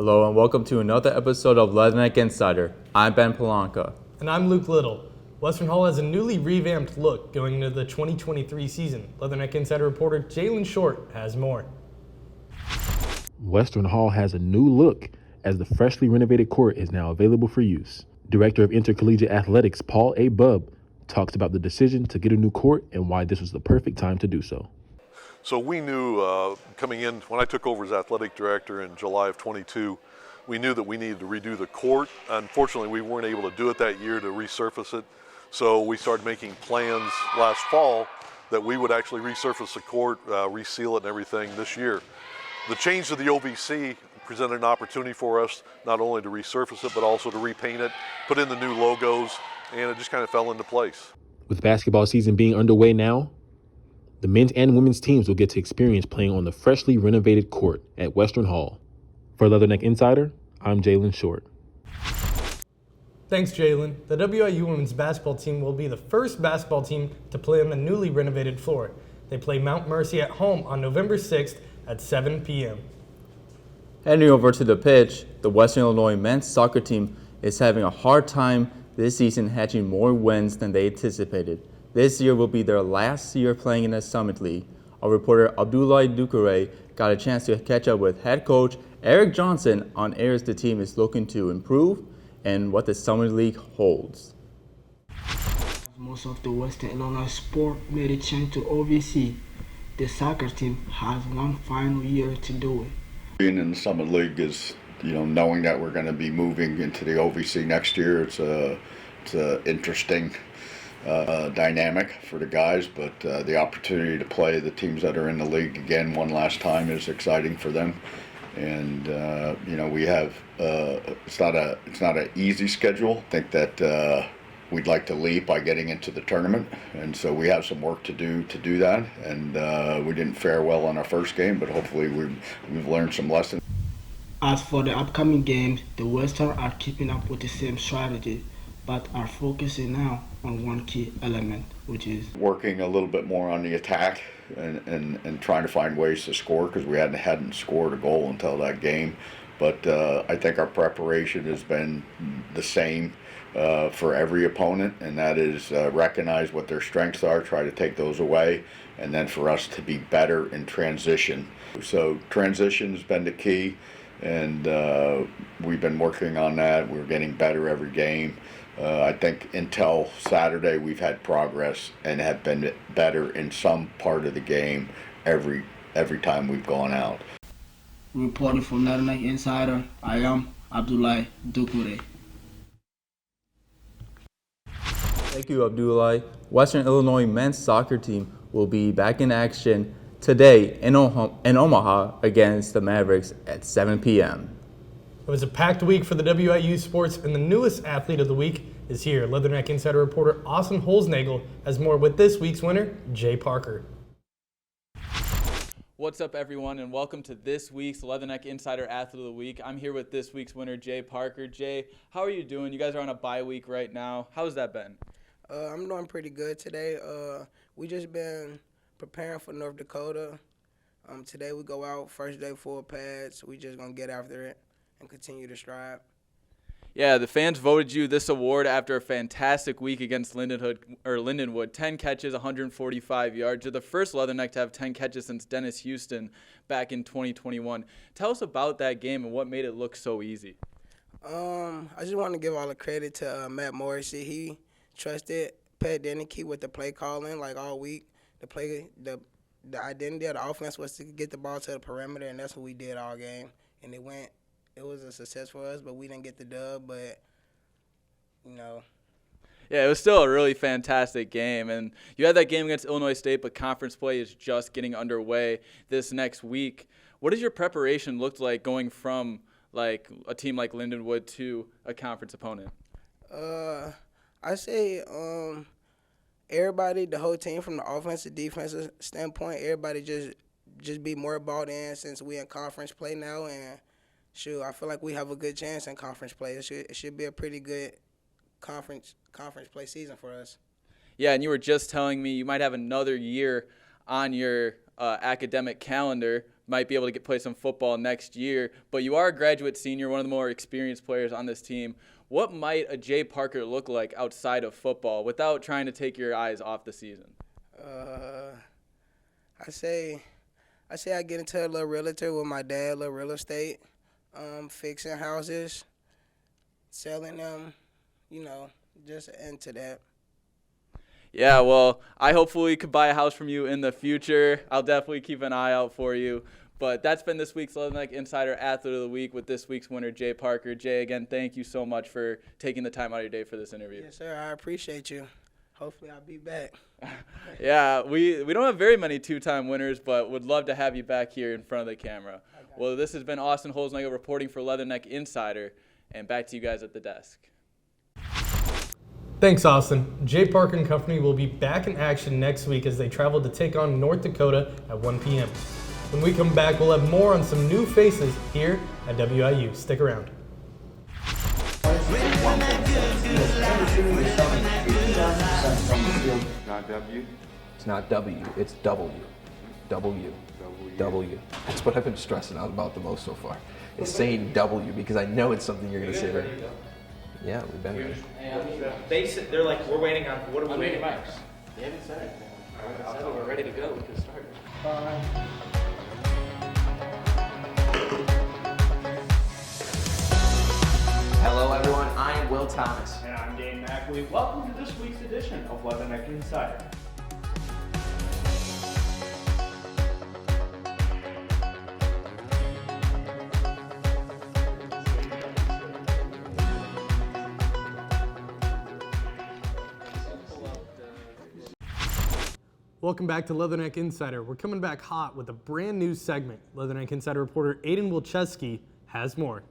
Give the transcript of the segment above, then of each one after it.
Hello and welcome to another episode of Leatherneck Insider. I'm Ben Polanca. And I'm Luke Little. Western Hall has a newly revamped look going into the 2023 season. Leatherneck Insider reporter Jalen Short has more. Western Hall has a new look as the freshly renovated court is now available for use. Director of Intercollegiate Athletics Paul A. Bubb talks about the decision to get a new court and why this was the perfect time to do so. So we knew coming in, when I took over as athletic director in July of 22, we knew that we needed to redo the court. Unfortunately, we weren't able to do it that year to resurface it. So we started making plans last fall that we would actually resurface the court, reseal it and everything this year. The change to the OVC presented an opportunity for us not only to resurface it, but also to repaint it, put in the new logos, and it just kind of fell into place. With basketball season being underway now, the men's and women's teams will get to experience playing on the freshly renovated court at Western Hall. For Leatherneck Insider, I'm Jalen Short. Thanks, Jalen. The WIU women's basketball team will be the first basketball team to play on the newly renovated floor. They play Mount Mercy at home on November 6th at 7 p.m. Heading over to the pitch, the Western Illinois men's soccer team is having a hard time this season hatching more wins than they anticipated. This year will be their last year playing in the Summit League. Our reporter Abdoulaye Doucouré got a chance to catch up with head coach Eric Johnson on areas the team is looking to improve and what the Summit League holds. Most of the Western Illinois sport made a change to OVC. The soccer team has one final year to do it. Being in the Summit League is, knowing that we're going to be moving into the OVC next year. It's a interesting dynamic for the guys, but the opportunity to play the teams that are in the league again one last time is exciting for them. And we have it's not an easy schedule. I think that we'd like to lead by getting into the tournament, and so we have some work to do that. And we didn't fare well on our first game, but hopefully we've learned some lessons. As for the upcoming games, the Western are keeping up with the same strategy, but are focusing now on one key element, which is working a little bit more on the attack and trying to find ways to score, because we hadn't scored a goal until that game. But I think our preparation has been the same for every opponent, and that is recognize what their strengths are, try to take those away, and then for us to be better in transition. So transition has been the key, and we've been working on that. We're getting better every game. I think until Saturday we've had progress and have been better in some part of the game every time we've gone out. Reporting from Leatherneck Insider, I am Abdoulaye Doucouré. Thank you, Abdoulaye. Western Illinois men's soccer team will be back in action today in Omaha against the Mavericks at 7 p.m. It was a packed week for the WIU sports, and the newest athlete of the week is here. Leatherneck Insider reporter Austin Holznagel has more with this week's winner, Jay Parker. What's up, everyone, and welcome to this week's Leatherneck Insider Athlete of the Week. I'm here with this week's winner, Jay Parker. Jay, how are you doing? You guys are on a bye week right now. How's that been? I'm doing pretty good today. We just been preparing for North Dakota. Today we go out, first day full pads. We just gonna get after it and continue to strive. Yeah, the fans voted you this award after a fantastic week against Lindenwood. 10 catches, 145 yards. You're the first Leatherneck to have 10 catches since Dennis Houston back in 2021. Tell us about that game and what made it look so easy. I just want to give all the credit to Matt Morrissey. He trusted Pat Denicky with the play calling all week. The identity of the offense was to get the ball to the perimeter, and that's what we did all game. And it was a success for us, but we didn't get the dub, but, Yeah, it was still a really fantastic game. And you had that game against Illinois State, but conference play is just getting underway this next week. What does your preparation look like going from, a team like Lindenwood to a conference opponent? I say everybody, the whole team from the offensive, defensive standpoint, everybody just be more bought in since we in conference play now, and shoot, I feel like we have a good chance in conference play. It should be a pretty good conference play season for us. Yeah, and you were just telling me you might have another year on your academic calendar might be able to play some football next year. But you are a graduate senior, one of the more experienced players on this team. What might a Jay Parker look like outside of football without trying to take your eyes off the season? I say I get into a little realtor with my dad, little real estate, fixing houses, selling them, just into that. Yeah, well, I hopefully could buy a house from you in the future. I'll definitely keep an eye out for you. But that's been this week's Leatherneck Insider Athlete of the Week with this week's winner, Jay Parker. Jay, again, thank you so much for taking the time out of your day for this interview. Yes, sir. I appreciate you. Hopefully I'll be back. Yeah, we don't have very many two-time winners, but would love to have you back here in front of the camera. Well, this has been Austin Holzneigel reporting for Leatherneck Insider, and back to you guys at the desk. Thanks, Austin. Jay Parker and company will be back in action next week as they travel to take on North Dakota at 1 p.m. When we come back, we'll have more on some new faces here at WIU. Stick around. Not W. It's not W, it's W. W. W. That's what I've been stressing out about the most so far. Is saying W because I know it's something you're going to say right. Yeah, we've been ready. They're like, we're waiting on, what are we waiting on? They haven't said anything. I thought we're ready to go. We can start. Hello everyone, I am Will Thomas. And I'm Dane Mackley. Welcome to this week's edition of Leatherneck Insider. Welcome back to Leatherneck Insider. We're coming back hot with a brand new segment. Leatherneck Insider reporter Aiden Wilczewski has more.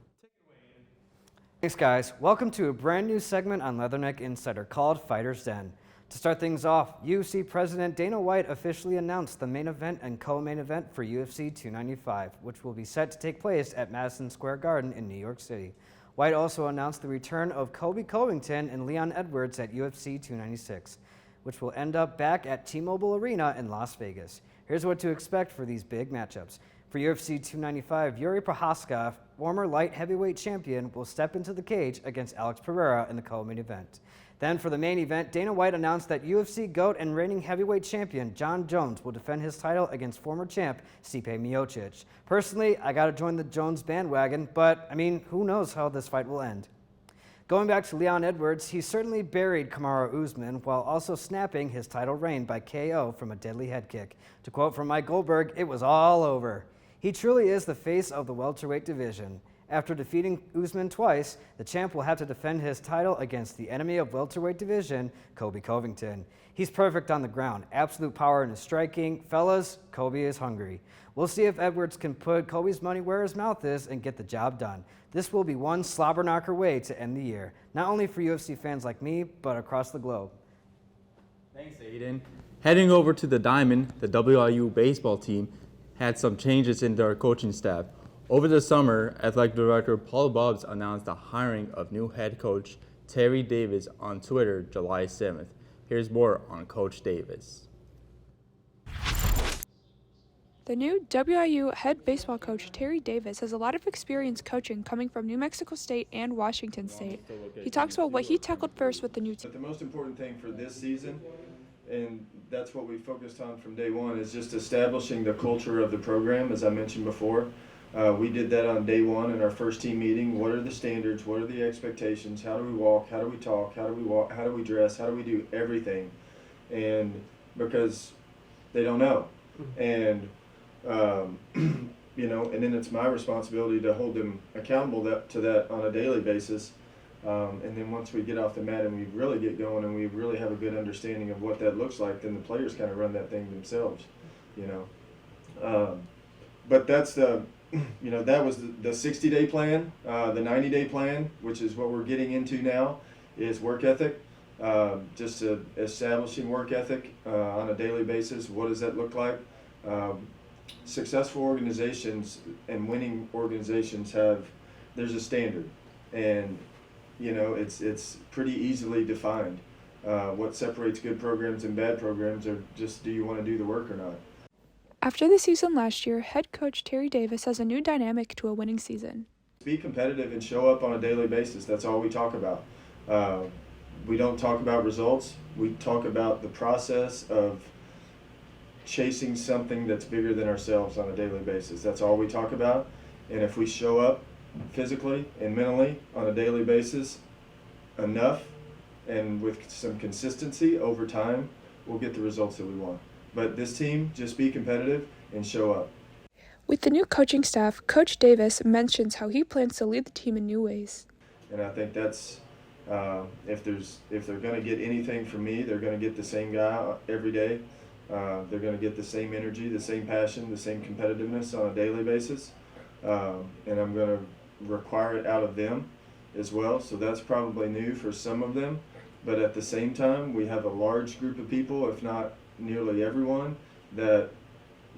Thanks, guys. Welcome to a brand new segment on Leatherneck Insider called Fighter's Den. To start things off, UFC President Dana White officially announced the main event and co-main event for UFC 295, which will be set to take place at Madison Square Garden in New York City. White also announced the return of Colby Covington and Leon Edwards at UFC 296, which will end up back at T-Mobile Arena in Las Vegas. Here's what to expect for these big matchups. For UFC 295, Yuri Prohaska, former light heavyweight champion, will step into the cage against Alex Pereira in the co-main event. Then for the main event, Dana White announced that UFC GOAT and reigning heavyweight champion John Jones will defend his title against former champ Stipe Miocic. Personally, I gotta join the Jones bandwagon, but I mean, who knows how this fight will end. Going back to Leon Edwards, he certainly buried Kamaru Usman while also snapping his title reign by KO from a deadly head kick. To quote from Mike Goldberg, it was all over. He truly is the face of the welterweight division. After defeating Usman twice, the champ will have to defend his title against the enemy of welterweight division, Colby Covington. He's perfect on the ground, absolute power in his striking. Fellas, Colby is hungry. We'll see if Edwards can put Colby's money where his mouth is and get the job done. This will be one slobber knocker way to end the year, not only for UFC fans like me, but across the globe. Thanks, Aiden. Heading over to the Diamond, the WIU baseball team had some changes in their coaching staff. Over the summer, Athletic Director Paul Bubbs announced the hiring of new head coach Terry Davis on Twitter July 7th. Here's more on Coach Davis. The new WIU head baseball coach, Terry Davis, has a lot of experience coaching coming from New Mexico State and Washington State. He talks about what he tackled first with the new team. But the most important thing for this season, and that's what we focused on from day one, is just establishing the culture of the program, as I mentioned before. We did that on day one in our first team meeting. What are the standards? What are the expectations? How do we walk? How do we talk? How do we walk? How do we dress? How do we do everything? And because they don't know. And you know, and then it's my responsibility to hold them accountable to that on a daily basis. And then once we get off the mat and we really get going and we really have a good understanding of what that looks like, then the players kind of run that thing themselves, you know. But that's the, you know, that was the 60-day plan. The 90-day plan, which is what we're getting into now, is work ethic. Just establishing work ethic on a daily basis. What does that look like? Successful organizations and winning organizations there's a standard, and you know it's pretty easily defined. What separates good programs and bad programs are just, do you want to do the work or not? After the season last year, head coach Terry Davis has a new dynamic to a winning season. Be competitive and show up on a daily basis. That's all we talk about. We don't talk about results. We talk about the process of chasing something that's bigger than ourselves on a daily basis. That's all we talk about. And if we show up physically and mentally on a daily basis enough and with some consistency over time, we'll get the results that we want. But this team, just be competitive and show up. With the new coaching staff, Coach Davis mentions how he plans to lead the team in new ways. And I think that's, if they're going to get anything from me, they're going to get the same guy every day. They're going to get the same energy, the same passion, the same competitiveness on a daily basis. And I'm going to require it out of them as well. So that's probably new for some of them. But at the same time, we have a large group of people, if not nearly everyone, that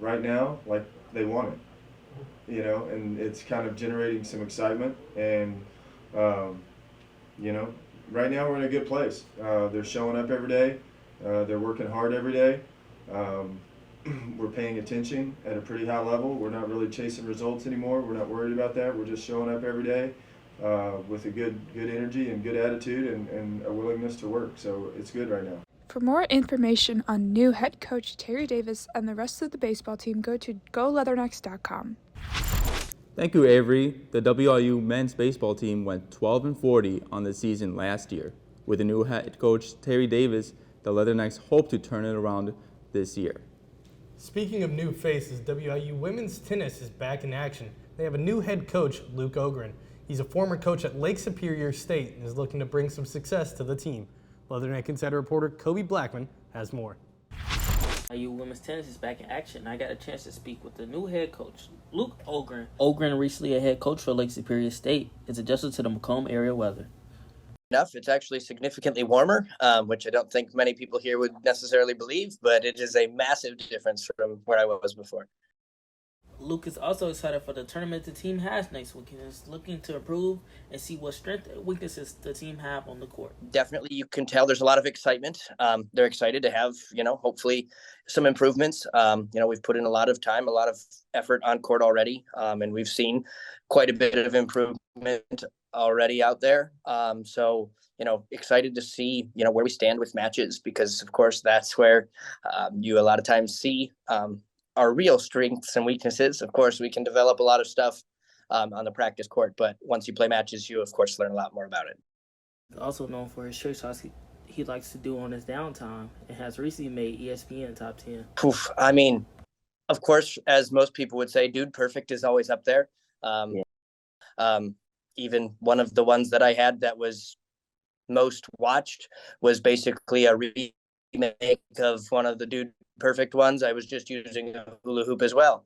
right now, like, they want it, you know, and it's kind of generating some excitement. And, you know, right now we're in a good place. They're showing up every day. They're working hard every day. We're paying attention at a pretty high level. We're not really chasing results anymore. We're not worried about that. We're just showing up every day with a good energy and good attitude and a willingness to work. So it's good right now. For more information on new head coach Terry Davis and the rest of the baseball team, go to goleathernecks.com. Thank you, Avery. The WIU men's baseball team went 12-40 on the season last year. With the new head coach Terry Davis, the Leathernecks hope to turn it around this year. Speaking of new faces, WIU women's tennis is back in action. They have a new head coach, Luke Ogren. He's a former coach at Lake Superior State and is looking to bring some success to the team. Leatherneck Insider reporter Kobe Blackman has more. WIU women's tennis is back in action. I got a chance to speak with the new head coach, Luke Ogren. Ogren, recently a head coach for Lake Superior State, is adjusted to the Macomb area weather. It's actually significantly warmer, which I don't think many people here would necessarily believe, but it is a massive difference from where I was before. Luke is also excited for the tournament the team has next week and is looking to improve and see what strengths and weaknesses the team have on the court. Definitely, you can tell there's a lot of excitement. They're excited to have, hopefully some improvements. We've put in a lot of time, a lot of effort on court already, and we've seen quite a bit of improvement already out there. So excited to see, where we stand with matches, because of course that's where you a lot of times see our real strengths and weaknesses. Of course, we can develop a lot of stuff on the practice court, but once you play matches, you of course learn a lot more about it. He's also known for his trick shots he likes to do on his downtime and has recently made ESPN top 10. I mean, of course, as most people would say, Dude Perfect is always up there. Even one of the ones that I had that was most watched was basically a remake of one of the Dude Perfect ones. I was just using a hula hoop as well.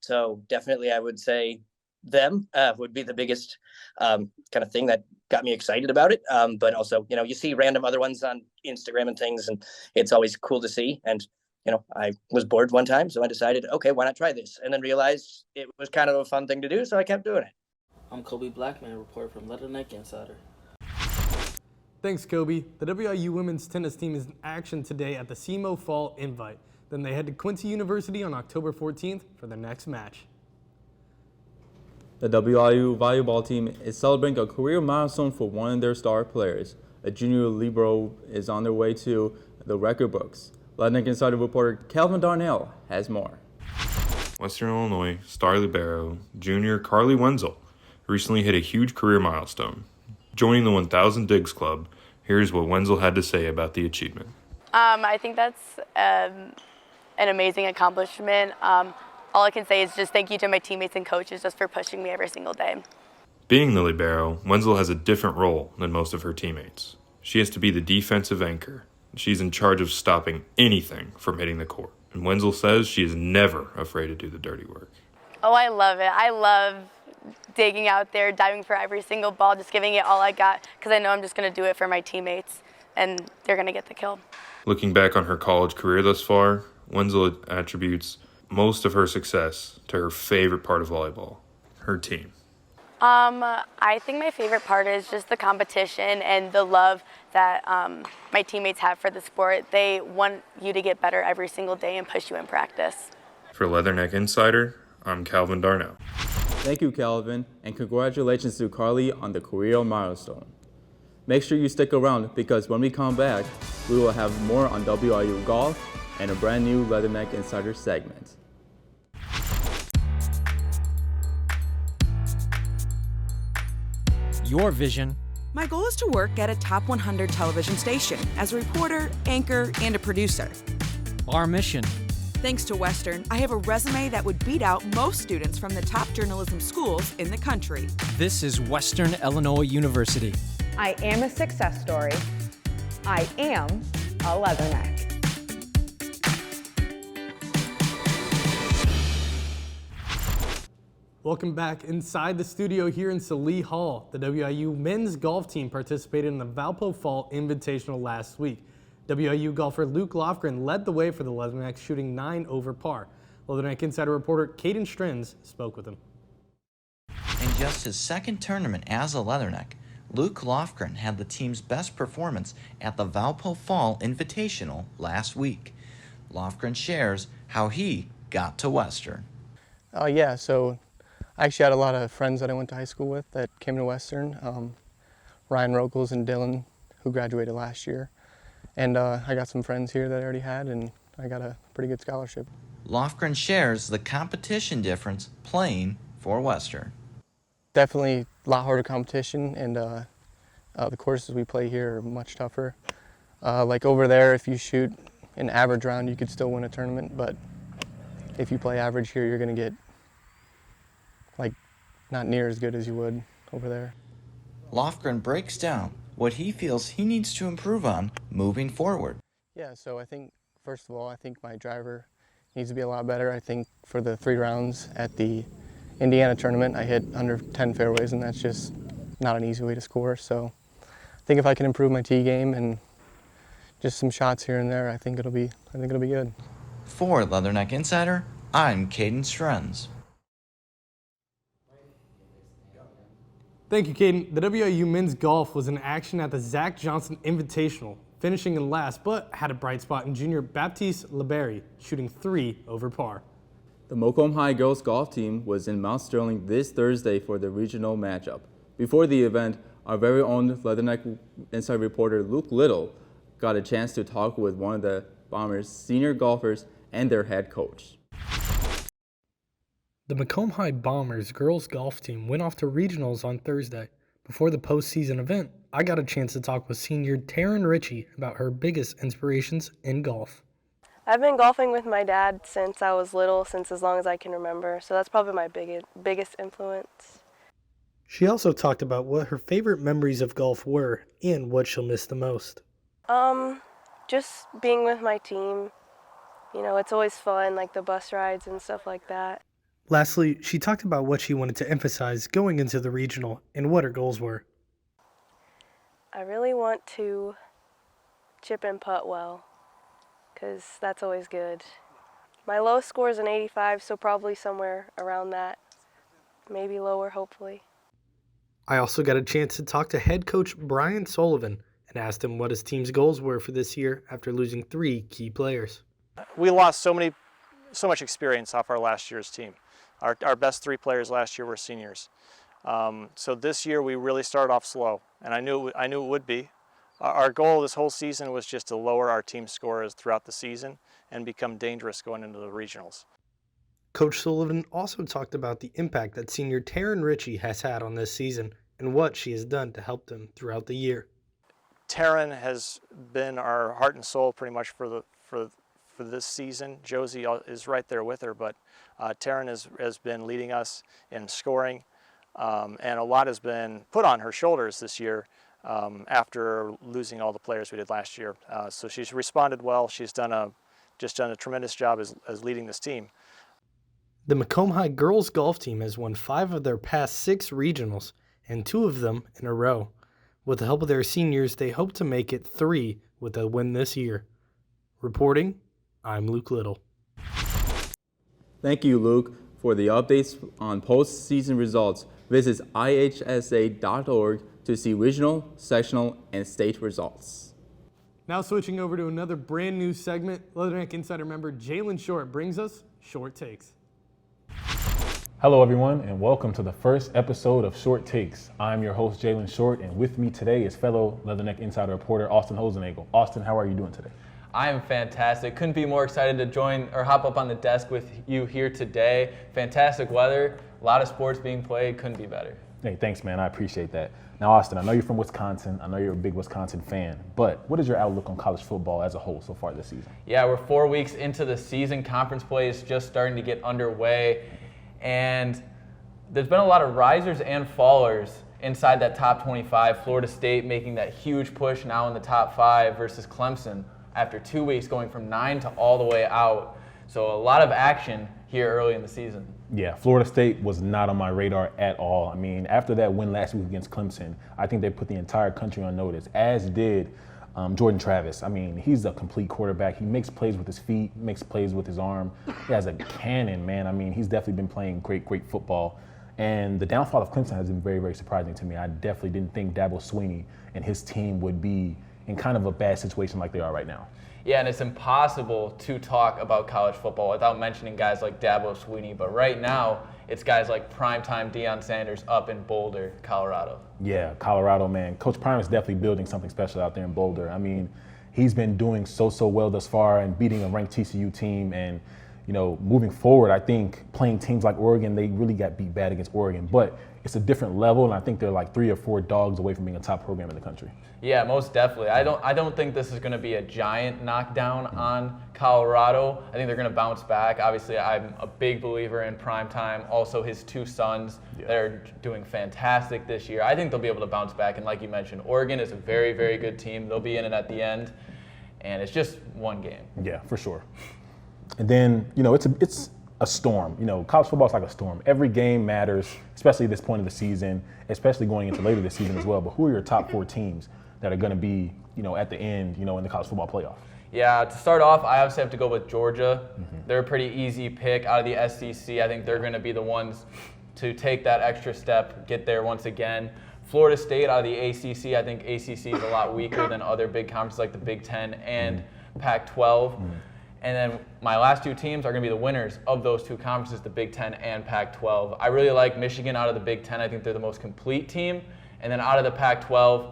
So definitely I would say them would be the biggest kind of thing that got me excited about it. But also, you see random other ones on Instagram and things, and it's always cool to see. And, I was bored one time, so I decided, okay, why not try this? And then realized it was kind of a fun thing to do, so I kept doing it. I'm Kobe Blackman, reporter from Leatherneck Insider. Thanks, Kobe. The WIU women's tennis team is in action today at the SEMO Fall Invite. Then they head to Quincy University on October 14th for their next match. The WIU volleyball team is celebrating a career milestone for one of their star players. A junior libero is on their way to the record books. Leatherneck Insider reporter Calvin Darnell has more. Western Illinois star libero junior Carly Wenzel recently hit a huge career milestone. Joining the 1000 Digs Club, here's what Wenzel had to say about the achievement. I think that's an amazing accomplishment. All I can say is just thank you to my teammates and coaches just for pushing me every single day. Being the libero, Wenzel has a different role than most of her teammates. She has to be the defensive anchor. She's in charge of stopping anything from hitting the court. And Wenzel says she is never afraid to do the dirty work. Oh, I love it. I love digging out there, diving for every single ball, just giving it all I got, because I know I'm just going to do it for my teammates, and they're going to get the kill. Looking back on her college career thus far, Wenzel attributes most of her success to her favorite part of volleyball, her team. I think my favorite part is just the competition and the love that my teammates have for the sport. They want you to get better every single day and push you in practice. For Leatherneck Insider, I'm Calvin Darnell. Thank you, Calvin, and congratulations to Carly on the career milestone. Make sure you stick around because when we come back, we will have more on WIU golf and a brand new Leatherneck Insider segment. Your vision. My goal is to work at a top 100 television station as a reporter, anchor, and a producer. Our mission. Thanks to Western, I have a resume that would beat out most students from the top journalism schools in the country. This is Western Illinois University. I am a success story. I am a Leatherneck. Welcome back inside the studio here in Salee Hall. The WIU men's golf team participated in the Valpo Fall Invitational last week. WIU golfer Luke Lofgren led the way for the Leathernecks, shooting 9 over par. Leatherneck Insider reporter Caden Strenz spoke with him. In just his second tournament as a Leatherneck, Luke Lofgren had the team's best performance at the Valpo Fall Invitational last week. Lofgren shares how he got to Western. Yeah, so I actually had a lot of friends that I went to high school with that came to Western. Ryan Rochels and Dylan, who graduated last year. And I got some friends here that I already had, and I got a pretty good scholarship. Lofgren shares the competition difference playing for Western. Definitely a lot harder competition, and the courses we play here are much tougher. Like over there, if you shoot an average round, you could still win a tournament, but if you play average here, you're going to get like not near as good as you would over there. Lofgren breaks down what he feels he needs to improve on moving forward. Yeah, so I think, first of all, I think my driver needs to be a lot better. I think for the 3 rounds at the Indiana tournament, I hit under 10 fairways, and that's just not an easy way to score. So I think if I can improve my tee game and just some shots here and there, I think it'll be good. For Leatherneck Insider, I'm Caden Strenz. Thank you, Caden. The WIU men's golf was in action at the Zach Johnson Invitational, finishing in last, but had a bright spot in junior Baptiste Leberry, shooting 3 over par. The Macomb High girls golf team was in Mount Sterling this Thursday for the regional matchup. Before the event, our very own Leatherneck Inside reporter Luke Little got a chance to talk with one of the Bombers' senior golfers and their head coach. The Macomb High Bombers girls golf team went off to regionals on Thursday. Before the postseason event, I got a chance to talk with senior Taryn Ritchie about her biggest inspirations in golf. I've been golfing with my dad since I was little, since as long as I can remember, so that's probably my biggest influence. She also talked about what her favorite memories of golf were and what she'll miss the most. Just being with my team. You know, it's always fun, like the bus rides and stuff like that. Lastly, she talked about what she wanted to emphasize going into the regional and what her goals were. I really want to chip and putt well, because that's always good. My lowest score is an 85, so probably somewhere around that, maybe lower, hopefully. I also got a chance to talk to head coach Brian Sullivan and asked him what his team's goals were for this year after losing 3 key players. We lost so much experience off our last year's team. Our best 3 players last year were seniors. So this year we really started off slow, and I knew it would be. Our goal this whole season was just to lower our team scores throughout the season and become dangerous going into the regionals. Coach Sullivan also talked about the impact that senior Taryn Ritchie has had on this season and what she has done to help them throughout the year. Taryn has been our heart and soul pretty much for this season. Josie is right there with her, but Taryn has been leading us in scoring, and a lot has been put on her shoulders this year after losing all the players we did last year. So she's responded well. She's done a tremendous job as leading this team. The Macomb High girls golf team has won 5 of their past 6 regionals, and 2 of them in a row. With the help of their seniors, they hope to make it 3 with a win this year. Reporting, I'm Luke Little. Thank you, Luke. For the updates on postseason results, visit ihsa.org to see regional, sectional, and state results. Now switching over to another brand new segment, Leatherneck Insider member Jalen Short brings us Short Takes. Hello, everyone, and welcome to the first episode of Short Takes. I'm your host, Jalen Short, and with me today is fellow Leatherneck Insider reporter Austin Hosenagel. Austin, how are you doing today? I am fantastic. Couldn't be more excited to join or hop up on the desk with you here today. Fantastic weather, a lot of sports being played. Couldn't be better. Hey, thanks, man. I appreciate that. Now, Austin, I know you're from Wisconsin. I know you're a big Wisconsin fan, but what is your outlook on college football as a whole so far this season? Yeah, we're 4 weeks into the season. Conference play is just starting to get underway, and there's been a lot of risers and fallers inside that top 25. Florida State making that huge push now in the top 5 versus Clemson after 2 weeks going from 9 to all the way out. So a lot of action here early in the season. Yeah, Florida State was not on my radar at all. I mean, after that win last week against Clemson, I think they put the entire country on notice, as did Jordan Travis. I mean, he's a complete quarterback. He makes plays with his feet, makes plays with his arm. He has a cannon, man. I mean, he's definitely been playing great football. And the downfall of Clemson has been very surprising to me. I definitely didn't think Dabo Swinney and his team would be in kind of a bad situation like they are right now. Yeah, and it's impossible to talk about college football without mentioning guys like Dabo Swinney. But right now, it's guys like primetime Deion Sanders up in Boulder, Colorado. Yeah, Colorado, man. Coach Prime is definitely building something special out there in Boulder. I mean, he's been doing so well thus far and beating a ranked TCU team. And, you know, moving forward, I think playing teams like Oregon, they really got beat bad against Oregon. But it's a different level, and I think they're like 3 or 4 dogs away from being a top program in the country. Yeah, most definitely. I don't think this is going to be a giant knockdown on Colorado. I think they're going to bounce back. Obviously, I'm a big believer in primetime. Also, his 2 sons, they're doing fantastic this year. I think they'll be able to bounce back. And like you mentioned, Oregon is a very good team. They'll be in it at the end, and it's just one game. Yeah, for sure. And then, you know, it's a storm. You know, college football is like a storm. Every game matters, especially at this point of the season, especially going into later this season as well. But who are your top 4 teams that are going to be, you know, at the end, you know, in the college football playoff? Yeah, to start off, I obviously have to go with Georgia. They're a pretty easy pick out of the SEC. I think they're going to be the ones to take that extra step, get there once again. Florida State out of the ACC. I think ACC is a lot weaker than other big conferences like the Big Ten and Pac-12. And then my last 2 teams are going to be the winners of those 2 conferences, the Big Ten and Pac-12. I really like Michigan out of the Big Ten. I think they're the most complete team. And then out of the Pac-12,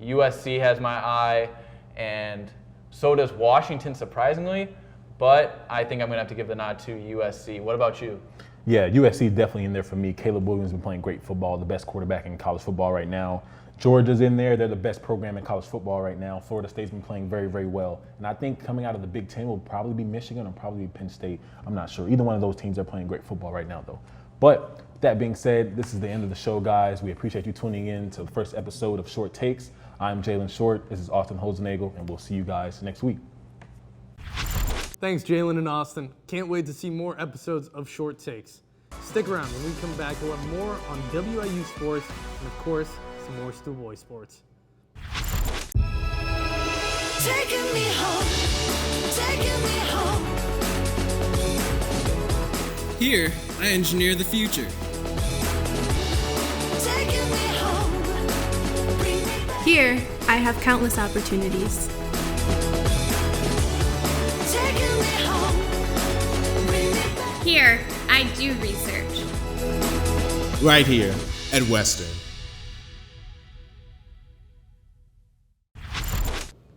USC has my eye, and so does Washington, surprisingly. But I think I'm going to have to give the nod to USC. What about you? Yeah, USC is definitely in there for me. Caleb Williams has been playing great football, the best quarterback in college football right now. Georgia's in there. They're the best program in college football right now. Florida State's been playing very well. And I think coming out of the Big Ten will probably be Michigan or probably Penn State. I'm not sure. Either one of those teams are playing great football right now, though. But with that being said, this is the end of the show, guys. We appreciate you tuning in to the first episode of Short Takes. I'm Jalen Short. This is Austin Hosenagel, and we'll see you guys next week. Thanks, Jalen and Austin. Can't wait to see more episodes of Short Takes. Stick around. When we come back, we'll have more on WIU sports and, of course, some more schoolboy sports. Taking me home. Here, I engineer the future. Taking me home. Bring me back. Here, I have countless opportunities. Taking me home. Bring me back. Here, I do research. Right here at Western.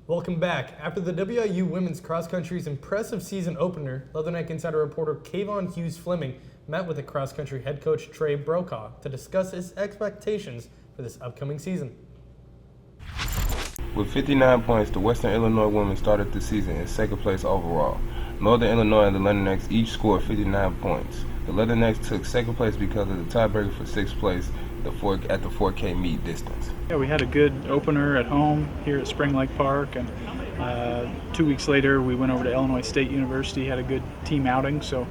Welcome back. After the WIU women's cross country's impressive season opener, Leatherneck Insider reporter Kayvon Hughes Fleming met with the cross country head coach Trey Brokaw to discuss his expectations for this upcoming season. With 59 points, the Western Illinois women started the season in second place overall. Northern Illinois and the Leathernecks each scored 59 points. The Leathernecks took second place because of the tiebreaker for sixth place at the 4K meet distance. Yeah, we had a good opener at home here at Spring Lake Park, and 2 weeks later we went over to Illinois State University, had a good team outing, so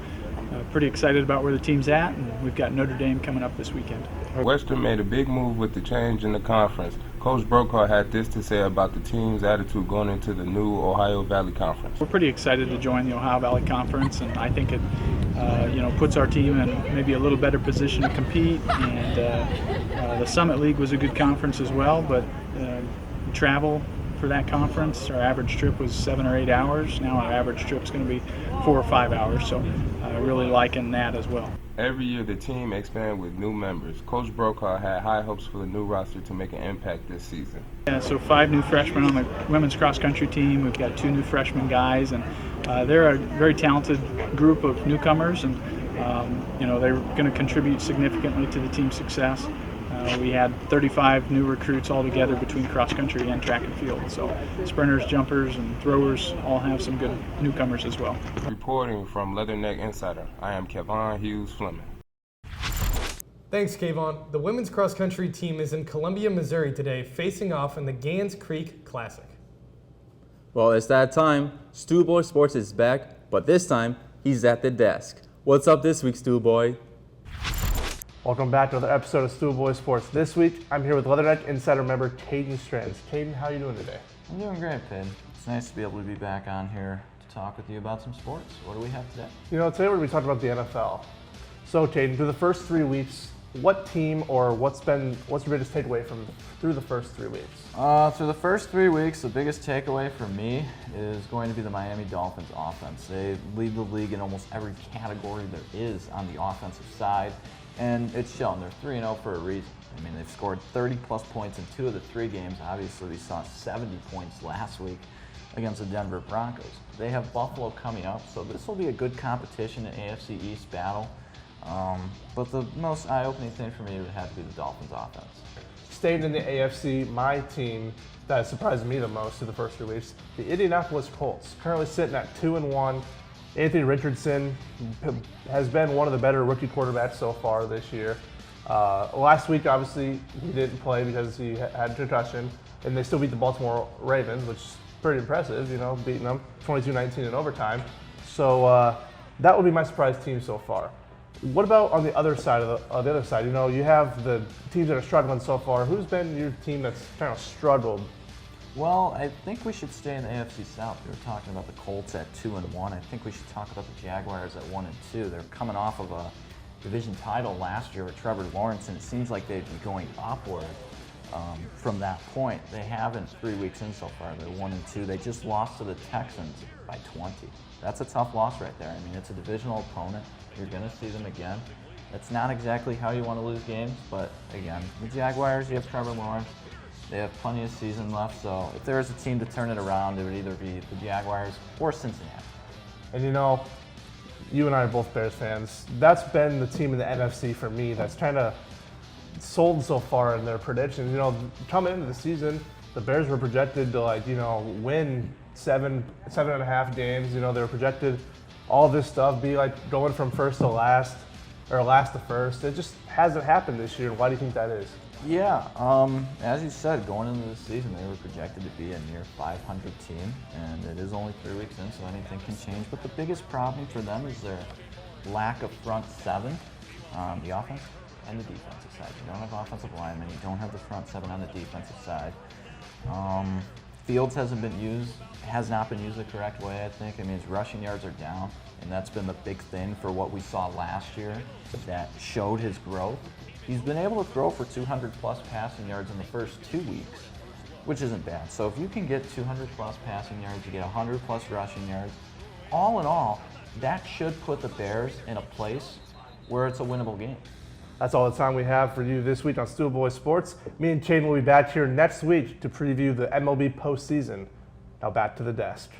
pretty excited about where the team's at, and we've got Notre Dame coming up this weekend. Western made a big move with the change in the conference. Coach Brokaw had this to say about the team's attitude going into the new Ohio Valley Conference. We're pretty excited to join the Ohio Valley Conference, and I think it puts our team in maybe a little better position to compete. And the Summit League was a good conference as well, but travel for that conference, our average trip was 7 or 8 hours. Now our average trip is going to be 4 or 5 hours. So really liking that as well. Every year, the team expands with new members. Coach Brokaw had high hopes for the new roster to make an impact this season. Yeah, so 5 new freshmen on the women's cross country team. We've got 2 new freshman guys, and they're a very talented group of newcomers, and they're going to contribute significantly to the team's success. We had 35 new recruits altogether between cross country and track and field. So sprinters, jumpers, and throwers all have some good newcomers as well. Reporting from Leatherneck Insider, I am Kevon Hughes Fleming. Thanks, Kayvon. The women's cross country team is in Columbia, Missouri today, facing off in the Gans Creek Classic. Well, it's that time. Stu Boy Sports is back, but this time he's at the desk. What's up this week, Stu Boy? Welcome back to another episode of Stu Boy Sports. This week, I'm here with Leatherneck Insider member Caden Strands. Caden, how are you doing today? I'm doing great, Pid. It's nice to be able to be back on here to talk with you about some sports. What do we have today? Today we're going to be talking about the NFL. So, Caden, through the first 3 weeks, what team or what's your biggest takeaway through the first 3 weeks? Through the first 3 weeks, the biggest takeaway for me is going to be the Miami Dolphins offense. They lead the league in almost every category there is on the offensive side, and it's shown. They're 3-0 for a reason. I mean, they've scored 30-plus points in 2 of the 3 games. Obviously, we saw 70 points last week against the Denver Broncos. They have Buffalo coming up, so this will be a good competition in AFC East battle. But the most eye-opening thing for me would have to be the Dolphins offense. Staying in the AFC, my team that surprised me the most through the first 3 weeks, the Indianapolis Colts, currently sitting at 2-1. Anthony Richardson has been one of the better rookie quarterbacks so far this year. Last week, obviously, he didn't play because he had a concussion, and they still beat the Baltimore Ravens, which is pretty impressive, beating them 22-19 in overtime. So that would be my surprise team so far. What about on the other side you have the teams that are struggling so far. Who's been your team that's kind of struggled? Well, I think we should stay in the AFC South. We were talking about the Colts at 2-1. I think we should talk about the Jaguars at 1-2. They're coming off of a division title last year with Trevor Lawrence, and it seems like they'd be going upward from that point. They haven't 3 weeks in so far. They're 1-2. They just lost to the Texans by 20. That's a tough loss right there. I mean, it's a divisional opponent. You're going to see them again. It's not exactly how you want to lose games, but again, the Jaguars, you have Trevor Lawrence. They have plenty of season left, so if there is a team to turn it around, it would either be the Jaguars or Cincinnati. And you and I are both Bears fans. That's been the team in the NFC for me that's kind of sold so far in their predictions. Coming into the season, the Bears were projected to win 7.5 games. They were projected all this stuff, be going from first to last or last to first. It just hasn't happened this year. Why do you think that is? Yeah, as you said, going into the season, they were projected to be a near 500 team, and it is only 3 weeks in, so anything can change. But the biggest problem for them is their lack of front seven, the offense and the defensive side. You don't have offensive linemen, you don't have the front seven on the defensive side. Fields has not been used the correct way, I think. I mean, his rushing yards are down, and that's been the big thing for what we saw last year that showed his growth. He's been able to throw for 200-plus passing yards in the first 2 weeks, which isn't bad. So if you can get 200-plus passing yards, you get 100-plus rushing yards, all in all, that should put the Bears in a place where it's a winnable game. That's all the time we have for you this week on Stu Boy Sports. Me and Caden will be back here next week to preview the MLB postseason. Now back to the desk.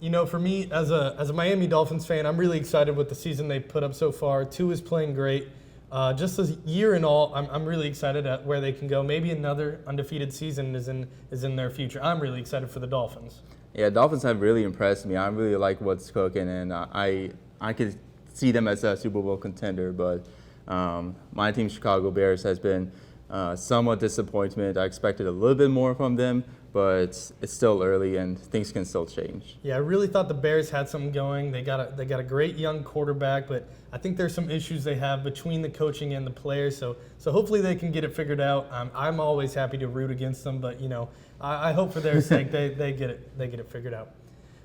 For me, as a Miami Dolphins fan, I'm really excited with the season they've put up so far. Tua is playing great. Just a year in all, I'm really excited at where they can go. Maybe another undefeated season is in their future. I'm really excited for the Dolphins. Yeah, Dolphins have really impressed me. I really like what's cooking, and I could see them as a Super Bowl contender. But my team, Chicago Bears, has been somewhat disappointment. I expected a little bit more from them, but it's still early and things can still change. Yeah, I really thought the Bears had something going. They got a great young quarterback, but I think there's some issues they have between the coaching and the players. So hopefully they can get it figured out. I'm always happy to root against them, but I hope for their sake they get it figured out.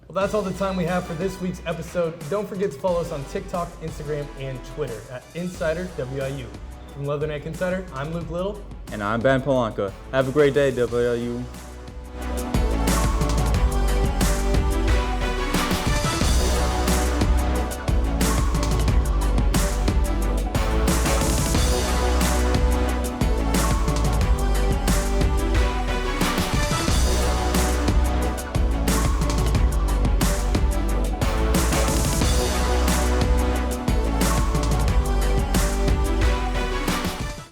Well, that's all the time we have for this week's episode. Don't forget to follow us on TikTok, Instagram, and Twitter at InsiderWIU. From Leatherneck Insider, I'm Luke Little. And I'm Ben Polanka. Have a great day, WIU.